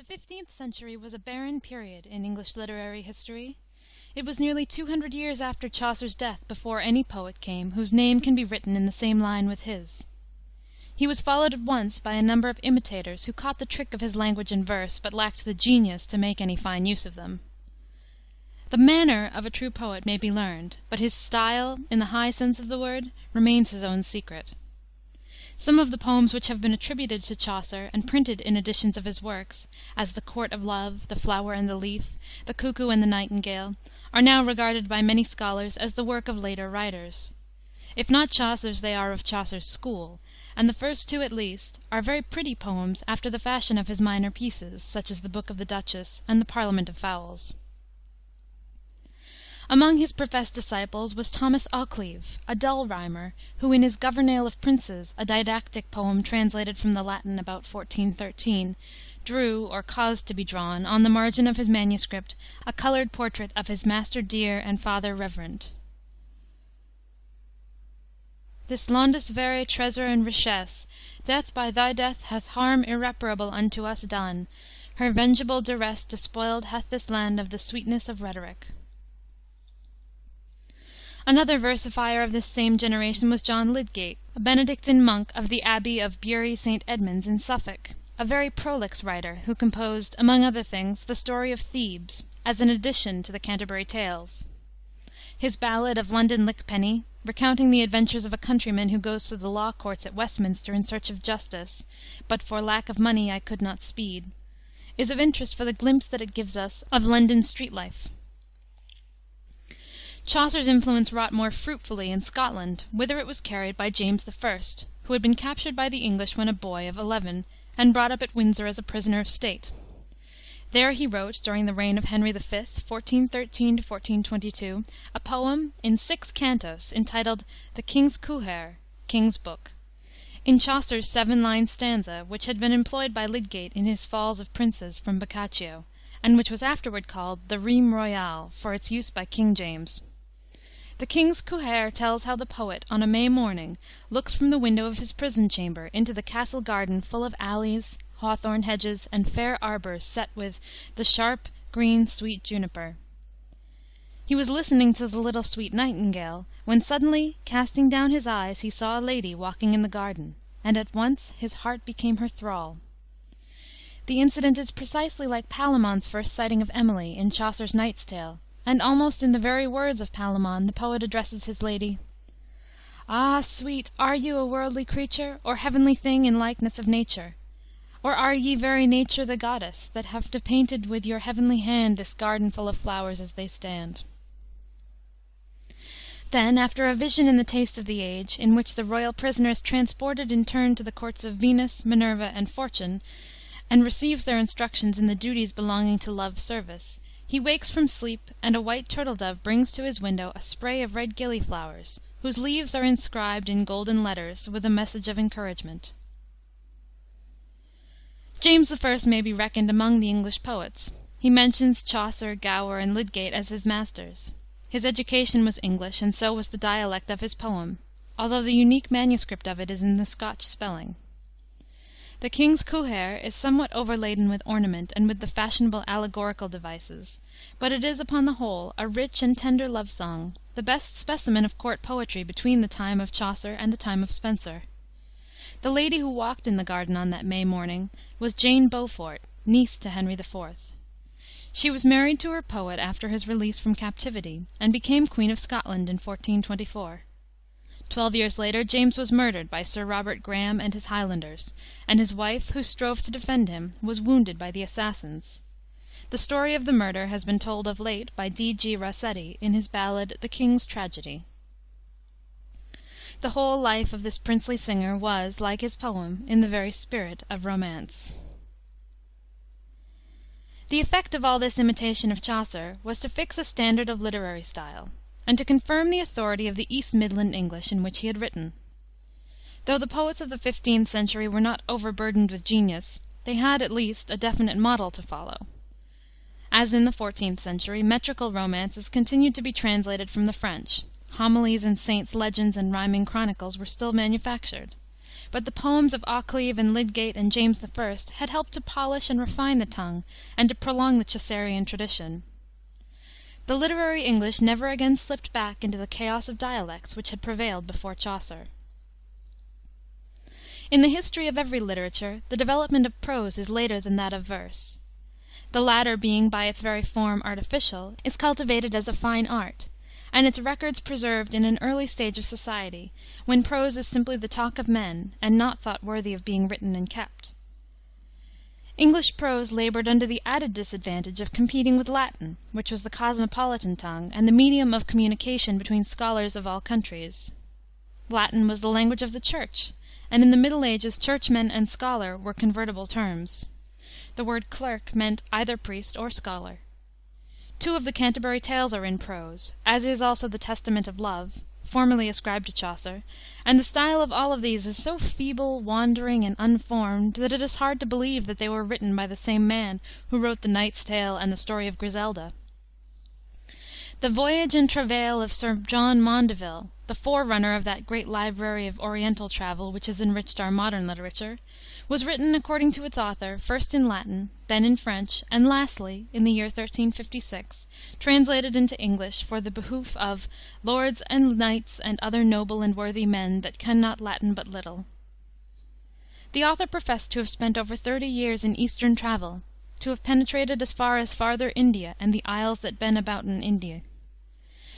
The 15th century was a barren period in English literary history. It was nearly 200 years after Chaucer's death before any poet came whose name can be written in the same line with his. He was followed at once by a number of imitators who caught the trick of his language and verse, but lacked the genius to make any fine use of them. The manner of a true poet may be learned, but his style, in the high sense of the word, remains his own secret. Some of the poems which have been attributed to Chaucer and printed in editions of his works, as the Court of Love, the Flower and the Leaf, the Cuckoo and the Nightingale, are now regarded by many scholars as the work of later writers. If not Chaucer's, they are of Chaucer's school, and the first two, at least, are very pretty poems after the fashion of his minor pieces, such as the Book of the Duchess and the Parliament of Fowls. Among his professed disciples was Thomas Occleve, a dull rhymer, who in his Governale of Princes, a didactic poem translated from the Latin about 1413, drew, or caused to be drawn, on the margin of his manuscript, a colored portrait of his master dear and father reverent. This londes vere treasure and richesse, death by thy death hath harm irreparable unto us done. Her vengeable duress despoiled hath this land of the sweetness of rhetoric. Another versifier of this same generation was John Lydgate, a Benedictine monk of the Abbey of Bury St. Edmunds, in Suffolk, a very prolix writer, who composed, among other things, the story of Thebes, as an addition to the Canterbury Tales. His ballad of London Lyckpenny, recounting the adventures of a countryman who goes to the law courts at Westminster in search of justice, but for lack of money I could not speed, is of interest for the glimpse that it gives us of London street life. Chaucer's influence wrought more fruitfully in Scotland, whither it was carried by James I., who had been captured by the English when a boy of 11, and brought up at Windsor as a prisoner of state. There he wrote, during the reign of Henry V., 1413 to 1422, a poem in 6 cantos, entitled The King's Quhair, King's Book, in Chaucer's 7-line stanza, which had been employed by Lydgate in his Falls of Princes from Boccaccio, and which was afterward called the Rime Royale, for its use by King James. The King's Quhair tells how the poet, on a May morning, looks from the window of his prison chamber into the castle garden full of alleys, hawthorn hedges, and fair arbors set with the sharp, green, sweet juniper. He was listening to the little sweet nightingale, when suddenly, casting down his eyes, he saw a lady walking in the garden, and at once his heart became her thrall. The incident is precisely like Palamon's first sighting of Emily in Chaucer's Knight's Tale, and almost in the very words of Palamon the poet addresses his lady: "Ah, sweet, are you a worldly creature, or heavenly thing in likeness of nature? Or are ye very nature the goddess, that have depainted with your heavenly hand this garden full of flowers as they stand?" Then, after a vision in the Taste of the Age, in which the royal prisoner is transported in turn to the courts of Venus, Minerva, and Fortune, and receives their instructions in the duties belonging to love's service, he wakes from sleep, and a white turtle-dove brings to his window a spray of red gilly-flowers, whose leaves are inscribed in golden letters with a message of encouragement. James I. may be reckoned among the English poets. He mentions Chaucer, Gower, and Lydgate as his masters. His education was English, and so was the dialect of his poem, although the unique manuscript of it is in the Scotch spelling. The King's Quhair is somewhat overladen with ornament and with the fashionable allegorical devices, but it is, upon the whole, a rich and tender love song, the best specimen of court poetry between the time of Chaucer and the time of Spenser. The lady who walked in the garden on that May morning was Jane Beaufort, niece to Henry IV. She was married to her poet after his release from captivity, and became Queen of Scotland in 1424. 12 years later James was murdered by Sir Robert Graham and his Highlanders, and his wife, who strove to defend him, was wounded by the assassins. The story of the murder has been told of late by D. G. Rossetti in his ballad The King's Tragedy. The whole life of this princely singer was, like his poem, in the very spirit of romance. The effect of all this imitation of Chaucer was to fix a standard of literary style, and to confirm the authority of the East Midland English in which he had written. Though the poets of the 15th century were not overburdened with genius, they had, at least, a definite model to follow. As in the 14th century, metrical romances continued to be translated from the French. Homilies and saints' legends and rhyming chronicles were still manufactured. but the poems of Occleve and Lydgate and James I. had helped to polish and refine the tongue and to prolong the Chaucerian tradition. The literary English never again slipped back into the chaos of dialects which had prevailed before Chaucer. In the history of every literature the development of prose is later than that of verse. The latter being by its very form artificial, is cultivated as a fine art, and its records preserved in an early stage of society, when prose is simply the talk of men, and not thought worthy of being written and kept. English prose labored under the added disadvantage of competing with Latin, which was the cosmopolitan tongue and the medium of communication between scholars of all countries. Latin was the language of the Church, and in the Middle Ages churchman and scholar were convertible terms. The word clerk meant either priest or scholar. Two of the Canterbury Tales are in prose, as is also the Testament of Love, formerly ascribed to Chaucer, and the style of all of these is so feeble, wandering, and unformed that it is hard to believe that they were written by the same man who wrote the Knight's Tale and the story of Griselda. The Voyage and Travail of Sir John Maundeville, the forerunner of that great library of Oriental travel which has enriched our modern literature, was written, according to its author, first in Latin, then in French, and lastly, in the year 1356, translated into English for the behoof of "lords and knights and other noble and worthy men that ken not Latin but little." The author professed to have spent over 30 years in Eastern travel, to have penetrated as far as farther India and the isles that ben abouten India,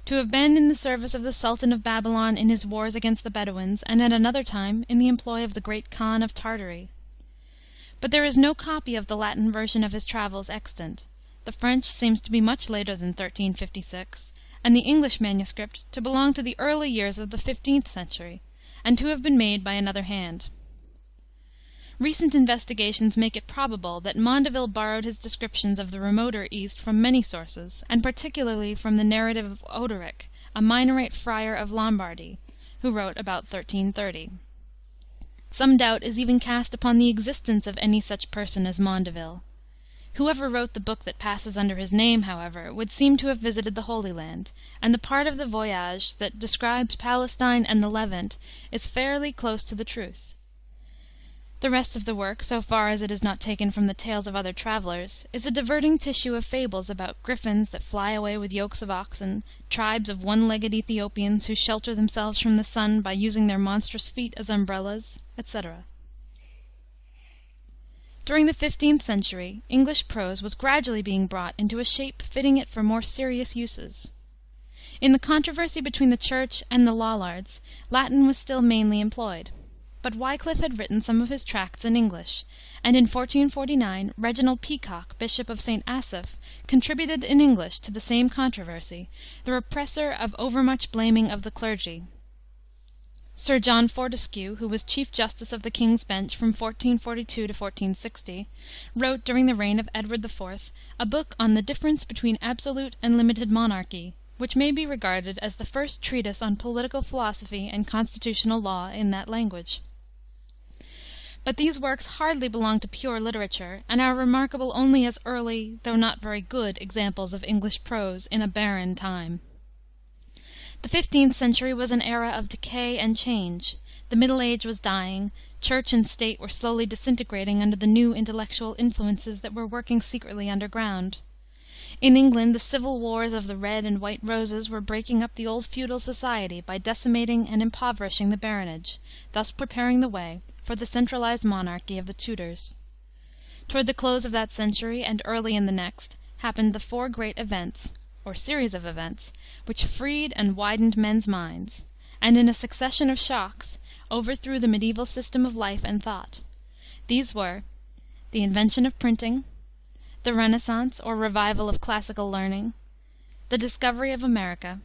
to have been in the service of the Sultan of Babylon in his wars against the Bedouins, and at another time in the employ of the great Khan of Tartary. But there is no copy of the Latin version of his travels extant. The French seems to be much later than 1356, and the English manuscript to belong to the early years of the 15th century, and to have been made by another hand. Recent investigations make it probable that Maundeville borrowed his descriptions of the remoter East from many sources, and particularly from the narrative of Odoric, a Minorite friar of Lombardy, who wrote about 1330. Some doubt is even cast upon the existence of any such person as Maundeville. Whoever wrote the book that passes under his name, however, would seem to have visited the Holy Land, and the part of the Voyage that describes Palestine and the Levant is fairly close to the truth. The rest of the work, so far as it is not taken from the tales of other travelers, is a diverting tissue of fables about griffins that fly away with yokes of oxen, tribes of one-legged Ethiopians who shelter themselves from the sun by using their monstrous feet as umbrellas, etc. During the 15th century, English prose was gradually being brought into a shape fitting it for more serious uses. In the controversy between the Church and the Lollards, Latin was still mainly employed. But Wycliffe had written some of his tracts in English, and in 1449 Reginald Peacock, Bishop of St. Asaph, contributed in English to the same controversy, the repressor of overmuch blaming of the clergy. Sir John Fortescue, who was Chief Justice of the King's Bench from 1442 to 1460, wrote, during the reign of Edward IV, a book on the difference between absolute and limited monarchy, which may be regarded as the first treatise on political philosophy and constitutional law in that language. But these works hardly belong to pure literature, and are remarkable only as early, though not very good, examples of English prose in a barren time. The 15th century was an era of decay and change. The Middle Age was dying, Church and State were slowly disintegrating under the new intellectual influences that were working secretly underground. In England the civil wars of the Red and White Roses were breaking up the old feudal society by decimating and impoverishing the baronage, thus preparing the way for the centralized monarchy of the Tudors. Toward the close of that century, and early in the next, happened the four great events, or series of events, which freed and widened men's minds, and in a succession of shocks overthrew the mediaeval system of life and thought. These were the invention of printing, the Renaissance, or revival of classical learning, the discovery of America,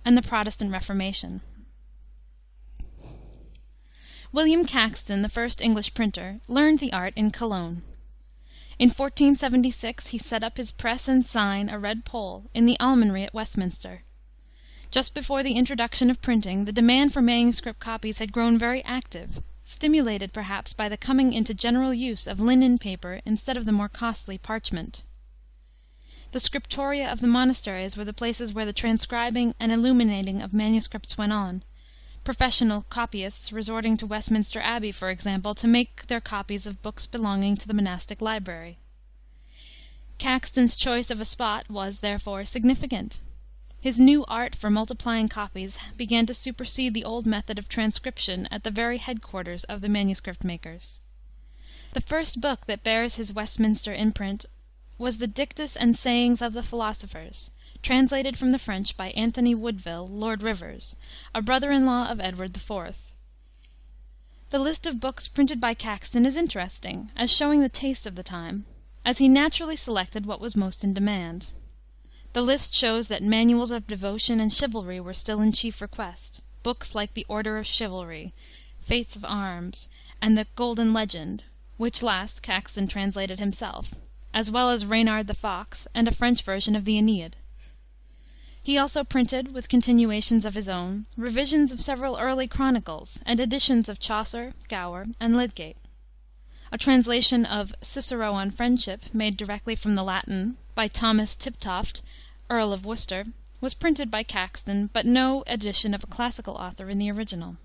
and the Protestant Reformation. William Caxton, the first English printer, learned the art in Cologne. In 1476 he set up his press and sign, a red pole, in the Almonry at Westminster. Just before the introduction of printing, the demand for manuscript copies had grown very active, stimulated perhaps by the coming into general use of linen paper instead of the more costly parchment. The scriptoria of the monasteries were the places where the transcribing and illuminating of manuscripts went on, professional copyists resorting to Westminster Abbey, for example, to make their copies of books belonging to the monastic library. Caxton's choice of a spot was, therefore, significant. His new art for multiplying copies began to supersede the old method of transcription at the very headquarters of the manuscript makers. The first book that bears his Westminster imprint was the Dictes and Sayings of the Philosophers, translated from the French by Anthony Woodville, Lord Rivers, a brother in law of Edward IV. The list of books printed by Caxton is interesting, as showing the taste of the time, as he naturally selected what was most in demand. The list shows that manuals of devotion and chivalry were still in chief request, books like the Order of Chivalry, Fates of Arms, and the Golden Legend, which last Caxton translated himself, as well as Reynard the Fox and a French version of the Aeneid. He also printed, with continuations of his own, revisions of several early chronicles, and editions of Chaucer, Gower, and Lydgate. A translation of Cicero on Friendship, made directly from the Latin, by Thomas Tiptoft, Earl of Worcester, was printed by Caxton, but no edition of a classical author in the original.